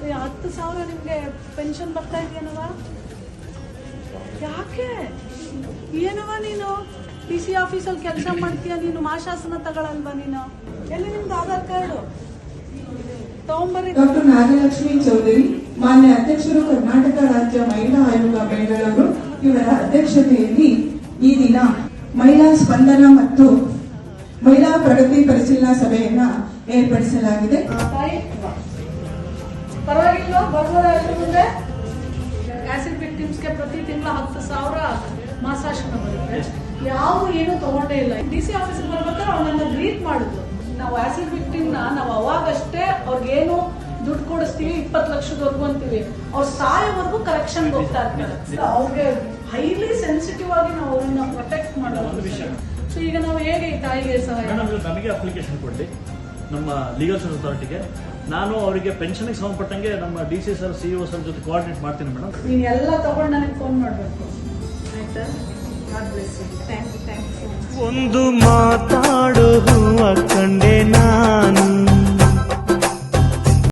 10,000 ನಿಮ್ಗೆ ಪೆನ್ಷನ್ ಬರ್ತಾ ಇದೆಯೇನವ? ಯಾಕೆ ಏನವ ನೀನು DC ಆಫೀಸಲ್ಲಿ ಕೆಲಸ ಮಾಡ್ತೀಯ, ನೀನು ಮಾಶಾಸನ ತಗೊಳಲ್ವಾ? ನೀನು ಎಲ್ಲಿ ನಿಮ್ದು ಆಧಾರ್ ಕಾರ್ಡು ತಗೊಂಬರ್ರಿ. ಡಾಕ್ಟರ್ ನಾಗಲಕ್ಷ್ಮಿ ಚೌಧರಿ, ಮಾನ್ಯ ಅಧ್ಯಕ್ಷರು, ಕರ್ನಾಟಕ ರಾಜ್ಯ ಮಹಿಳಾ ಆಯೋಗ ಬೆಂಗಳೂರು, ಇವರ ಅಧ್ಯಕ್ಷತೆಯಲ್ಲಿ ಈ ದಿನ ಮಹಿಳಾ ಸ್ಪಂದನ ಮತ್ತು ಮಹಿಳಾ ಪ್ರಗತಿ ಪರಿಶೀಲನಾ ಸಭೆಯನ್ನ ಏರ್ಪಡಿಸಲಾಗಿದೆ. ಪರವಾಗಿಲ್ಲ, ಬರ್ಬೋದಾಯ್ತು. ಮುಂದೆ ಆಸಿಡ್ ವಿಕ್ಟಿಮ್ಸ್ಗೆ ಪ್ರತಿ ತಿಂಗಳ 10,000 ಮಾಸಾಶನ ಬರುತ್ತೆ. ಯಾವ ಏನು ತಗೊಂಡೇ ಇಲ್ಲ. DC ಆಫೀಸ್ಗೆ ಬರ್ಬೇಕಾದ್ರೆ ಅವನನ್ನ ಗ್ರೀಟ್ ಮಾಡುದು. ನಾವು ಆಸಿಡ್ ವಿಕ್ಟಿಮ್ನ ನಾವು ಅವಾಗಷ್ಟೇ ಅವ್ರಿಗೇನು ದುಡ್ಡು ಕೊಡಿಸ್ತೀವಿ, 20 ಲಕ್ಷದವರೆಗೂ ಅಂತೀವಿ. ಅವ್ರು ಸಾಯೋವರೆಗೂ ಕಲೆಕ್ಷನ್ಗೆ ಹೋಗ್ತಾ ಇರ್ತಾರೆ. ಅವ್ರಿಗೆ ಹೈಲಿ ಸೆನ್ಸಿಟಿವ್ ಆಗಿ ನಾವು ಅವ್ರನ್ನ ಪ್ರೊಟೆಕ್ಟ್ ಮಾಡೋದು ವಿಷಯ. ಸೊ ಈಗ ನಾವು ಹೇಗೆ ಈ ತಾಯಿಗೆ ಸಹಾಯ? ನಮಗೆ ಅಪ್ಲಿಕೇಶನ್ ಕೊಡಿ ನಮ್ಮ ಲೀಗಲ್ ಸರ್ವಿಸ್ ಅಥಾರಿಟಿಗೆ. ನಾನು ಅವರಿಗೆ ಪೆನ್ಷನ್ಗೆ ಸಂಬಂಧಪಟ್ಟಂಗೆ ನಮ್ಮ DC ಸರ್, CEO ಸರ್ ಜೊತೆ ಕೋಆರ್ಡಿನೇಟ್ ಮಾಡ್ತೀನಿ ಮೇಡಮ್. ನೀನು ಎಲ್ಲ ತಗೊಂಡು ನನಗೆ ಫೋನ್ ಮಾಡಬೇಕು, ಆಯ್ತಾ? God bless you. Thank you so much. ಒಂದು ಮಾತಾಡು